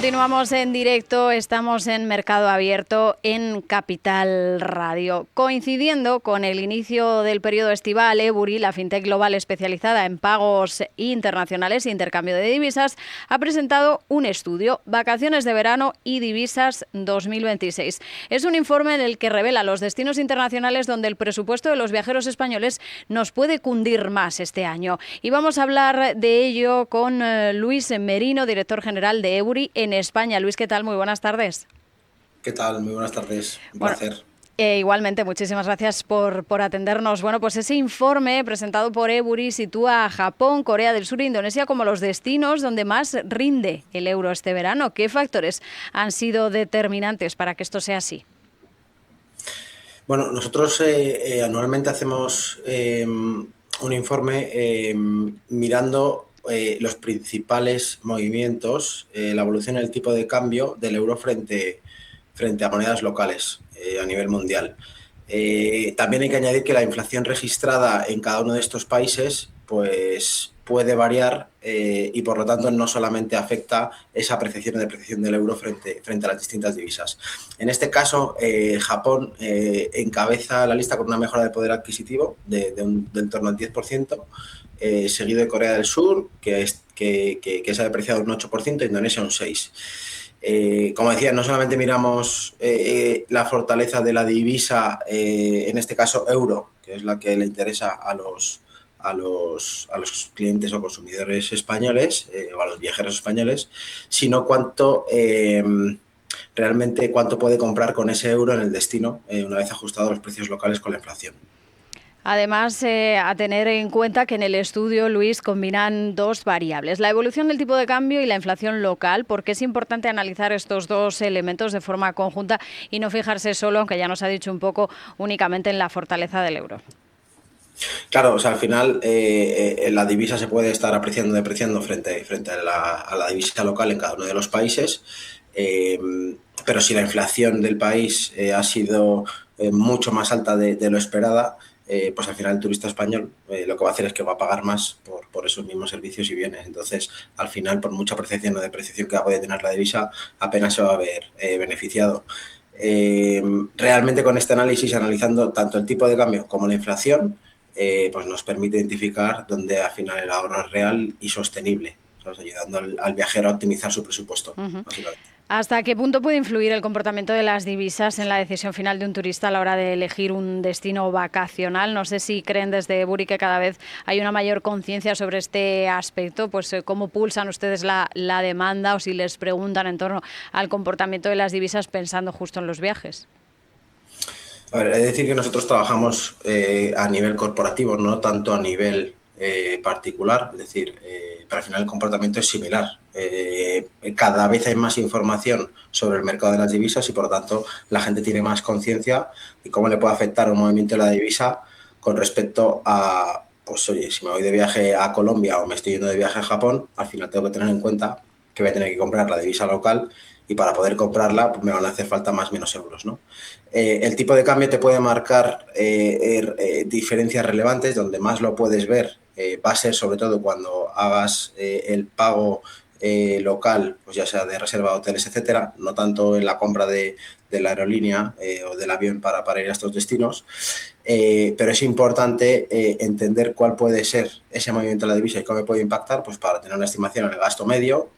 Continuamos en directo, estamos en Mercado Abierto en Capital Radio. Coincidiendo con el inicio del periodo estival, Ebury, la fintech global especializada en pagos internacionales e intercambio de divisas, ha presentado un estudio, Vacaciones de Verano y Divisas 2026. Es un informe en el que revela los destinos internacionales donde el presupuesto de los viajeros españoles nos puede cundir más este año. Y vamos a hablar de ello con Luis Merino, director general de Ebury en España. Luis, ¿qué tal? Muy buenas tardes. ¿Qué tal? Muy buenas tardes. Un placer. Igualmente, muchísimas gracias por atendernos. Bueno, pues ese informe presentado por Ebury sitúa a Japón, Corea del Sur e Indonesia como los destinos donde más rinde el euro este verano. ¿Qué factores han sido determinantes para que esto sea así? Bueno, nosotros anualmente hacemos un informe mirando los principales movimientos, la evolución del tipo de cambio del euro frente a monedas locales a nivel mundial. También hay que añadir que la inflación registrada en cada uno de estos países pues puede variar y por lo tanto no solamente afecta esa apreciación o depreciación del euro frente a las distintas divisas. En este caso, Japón encabeza la lista con una mejora de poder adquisitivo de en torno al 10%, seguido de Corea del Sur, que se ha depreciado un 8%, Indonesia un 6%. Como decía, no solamente miramos la fortaleza de la divisa, en este caso euro, que es la que le interesa a los clientes o consumidores españoles o a los viajeros españoles, sino realmente cuánto puede comprar con ese euro en el destino una vez ajustados los precios locales con la inflación. Además, a tener en cuenta que en el estudio, Luis, combinan dos variables, la evolución del tipo de cambio y la inflación local, porque es importante analizar estos dos elementos de forma conjunta y no fijarse solo, aunque ya nos ha dicho un poco, únicamente en la fortaleza del euro. Claro, o sea, al final la divisa se puede estar apreciando o depreciando frente a la divisa local en cada uno de los países, pero si la inflación del país ha sido mucho más alta de lo esperada, pues al final el turista español lo que va a hacer es que va a pagar más por esos mismos servicios y bienes. Entonces, al final, por mucha apreciación o depreciación que puede tener la divisa, apenas se va a ver beneficiado. Realmente con este análisis, analizando tanto el tipo de cambio como la inflación, pues nos permite identificar dónde al final el ahorro es real y sostenible, ¿sabes? Ayudando al viajero a optimizar su presupuesto, básicamente. ¿Hasta qué punto puede influir el comportamiento de las divisas en la decisión final de un turista a la hora de elegir un destino vacacional? No sé si creen desde Ebury que cada vez hay una mayor conciencia sobre este aspecto, pues cómo pulsan ustedes la demanda o si les preguntan en torno al comportamiento de las divisas pensando justo en los viajes. A ver, es decir que nosotros trabajamos a nivel corporativo, no tanto a nivel particular, es decir, pero al final el comportamiento es similar. Cada vez hay más información sobre el mercado de las divisas y por lo tanto la gente tiene más conciencia de cómo le puede afectar un movimiento de la divisa con respecto a, pues oye, si me voy de viaje a Colombia o me estoy yendo de viaje a Japón, al final tengo que tener en cuenta que voy a tener que comprar la divisa local y para poder comprarla pues me van a hacer falta más o menos euros, ¿no? El tipo de cambio te puede marcar diferencias relevantes, donde más lo puedes ver va a ser sobre todo cuando hagas el pago local, pues ya sea de reserva de hoteles, etcétera, no tanto en la compra de la aerolínea o del avión para ir a estos destinos, pero es importante entender cuál puede ser ese movimiento de la divisa y cómo me puede impactar, pues para tener una estimación en el gasto medio,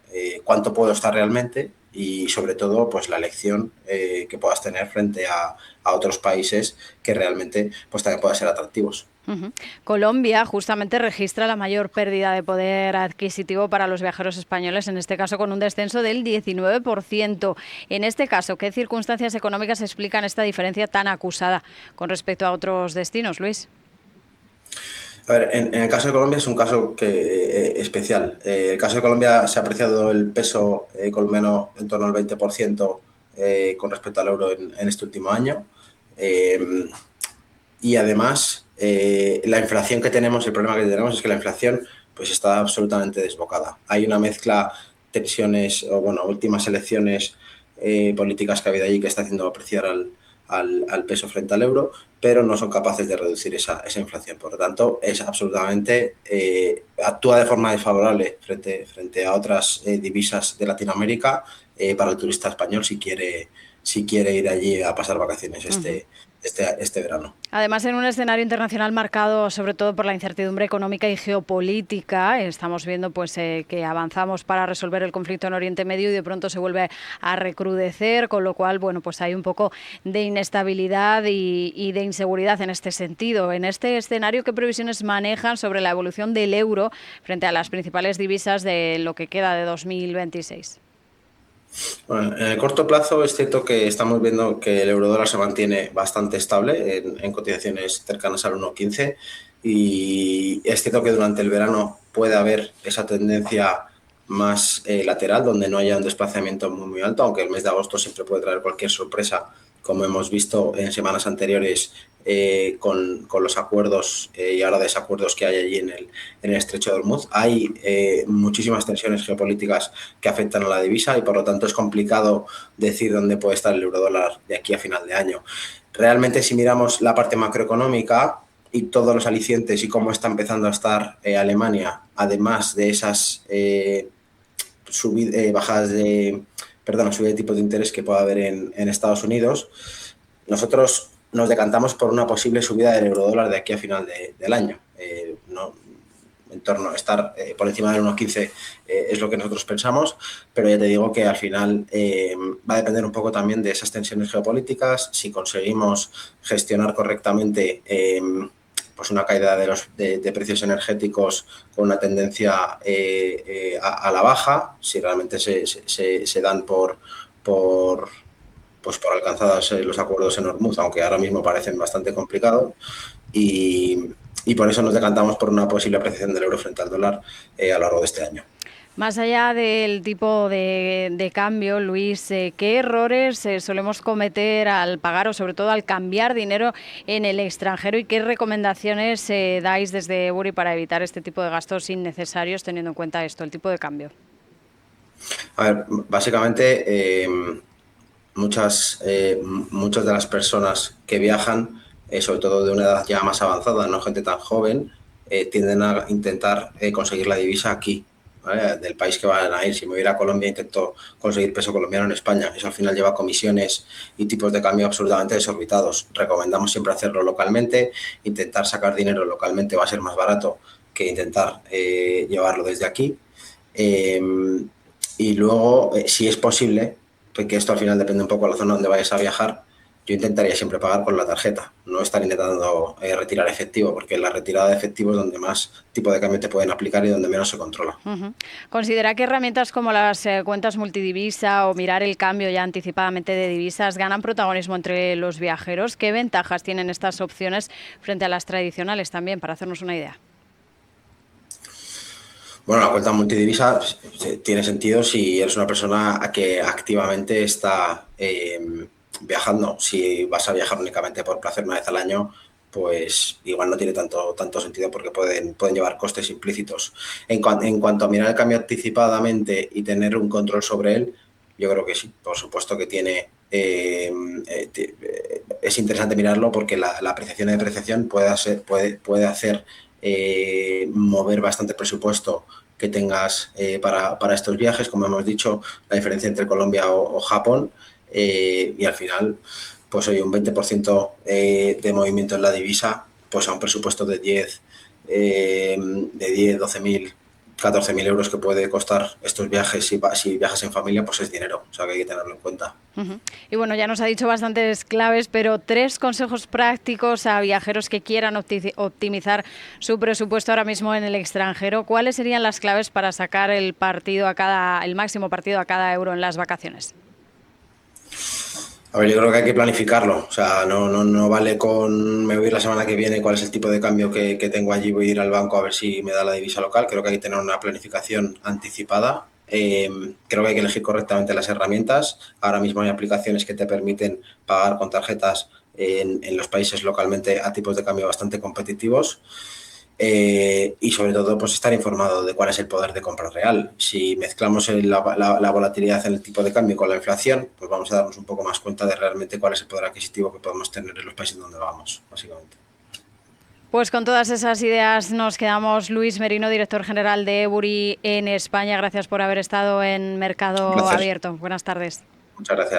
cuánto puedo estar realmente y sobre todo pues la elección que puedas tener frente a otros países que realmente pues también puedan ser atractivos. Colombia justamente registra la mayor pérdida de poder adquisitivo para los viajeros españoles, en este caso con un descenso del 19%. En este caso, ¿qué circunstancias económicas explican esta diferencia tan acusada con respecto a otros destinos, Luis? A ver, en el caso de Colombia es un caso especial. El caso de Colombia se ha apreciado el peso colombiano en torno al 20% con respecto al euro en este último año. Y además, la inflación que tenemos, el problema que tenemos es que la inflación pues está absolutamente desbocada. Hay una mezcla, tensiones, o bueno, últimas elecciones políticas que ha habido allí que está haciendo apreciar al peso frente al euro, pero no son capaces de reducir esa inflación. Por lo tanto, es absolutamente, actúa de forma desfavorable frente a otras divisas de Latinoamérica para el turista español si quiere ir allí a pasar vacaciones este verano. Además, en un escenario internacional marcado sobre todo por la incertidumbre económica y geopolítica, estamos viendo que avanzamos para resolver el conflicto en Oriente Medio y de pronto se vuelve a recrudecer, con lo cual, pues hay un poco de inestabilidad y de inseguridad en este sentido. En este escenario, ¿qué previsiones manejan sobre la evolución del euro frente a las principales divisas de lo que queda de 2026? Bueno, en el corto plazo es cierto que estamos viendo que el eurodólar se mantiene bastante estable en cotizaciones cercanas al 1,15 y es cierto que durante el verano puede haber esa tendencia más lateral donde no haya un desplazamiento muy alto, aunque el mes de agosto siempre puede traer cualquier sorpresa, como hemos visto en semanas anteriores con los acuerdos y ahora desacuerdos que hay allí en el estrecho de Hormuz. Hay muchísimas tensiones geopolíticas que afectan a la divisa y por lo tanto es complicado decir dónde puede estar el eurodólar de aquí a final de año. Realmente, si miramos la parte macroeconómica y todos los alicientes y cómo está empezando a estar Alemania, además de esas subida de tipos de interés que pueda haber en Estados Unidos, nosotros nos decantamos por una posible subida del eurodólar de aquí a final del año. En torno a estar por encima del 1,15 es lo que nosotros pensamos, pero ya te digo que al final va a depender un poco también de esas tensiones geopolíticas, si conseguimos gestionar correctamente pues una caída de precios energéticos con una tendencia a la baja, si realmente se dan por alcanzados los acuerdos en Hormuz, aunque ahora mismo parecen bastante complicados, y por eso nos decantamos por una posible apreciación del euro frente al dólar a lo largo de este año. Más allá del tipo de cambio, Luis, ¿qué errores solemos cometer al pagar o sobre todo al cambiar dinero en el extranjero y qué recomendaciones dais desde Ebury para evitar este tipo de gastos innecesarios teniendo en cuenta esto, el tipo de cambio? A ver, básicamente muchas de las personas que viajan, sobre todo de una edad ya más avanzada, no gente tan joven, tienden a intentar conseguir la divisa aquí, ¿vale? Del país que van a ir. Si me voy a ir a Colombia, intento conseguir peso colombiano en España. Eso al final lleva comisiones y tipos de cambio absolutamente desorbitados. Recomendamos siempre hacerlo localmente. Intentar sacar dinero localmente va a ser más barato que intentar llevarlo desde aquí. Y luego, si es posible, porque esto al final depende un poco de la zona donde vayas a viajar, yo intentaría siempre pagar con la tarjeta, no estar intentando retirar efectivo, porque la retirada de efectivo es donde más tipo de cambio te pueden aplicar y donde menos se controla. ¿Considera que herramientas como las cuentas multidivisa o mirar el cambio ya anticipadamente de divisas ganan protagonismo entre los viajeros? ¿Qué ventajas tienen estas opciones frente a las tradicionales también, para hacernos una idea? Bueno, la cuenta multidivisa tiene sentido si eres una persona que activamente está viajando. Si vas a viajar únicamente por placer una vez al año, pues igual no tiene tanto sentido porque pueden llevar costes implícitos. En cuanto a mirar el cambio anticipadamente y tener un control sobre él, yo creo que sí, por supuesto que tiene... es interesante mirarlo porque la apreciación y depreciación puede hacer mover bastante presupuesto que tengas para estos viajes, como hemos dicho, la diferencia entre Colombia o Japón, y al final, pues hoy un 20% de movimiento en la divisa, pues a un presupuesto de 10, 12.000, 14.000 euros que puede costar estos viajes si viajas en familia, pues es dinero, o sea que hay que tenerlo en cuenta. Y bueno, ya nos ha dicho bastantes claves, pero 3 consejos prácticos a viajeros que quieran optimizar su presupuesto ahora mismo en el extranjero. ¿Cuáles serían las claves para sacar el máximo partido a cada euro en las vacaciones? A ver, yo creo que hay que planificarlo. O sea, no vale con me voy a ir la semana que viene, cuál es el tipo de cambio que tengo allí, voy a ir al banco a ver si me da la divisa local. Creo que hay que tener una planificación anticipada. Creo que hay que elegir correctamente las herramientas. Ahora mismo hay aplicaciones que te permiten pagar con tarjetas en los países localmente a tipos de cambio bastante competitivos. Y sobre todo pues estar informado de cuál es el poder de compra real. Si mezclamos la volatilidad en el tipo de cambio con la inflación, pues vamos a darnos un poco más cuenta de realmente cuál es el poder adquisitivo que podemos tener en los países donde vamos, básicamente. Pues con todas esas ideas nos quedamos. Luis Merino, director general de Ebury en España, gracias por haber estado en Mercado Abierto. Buenas tardes. Muchas gracias.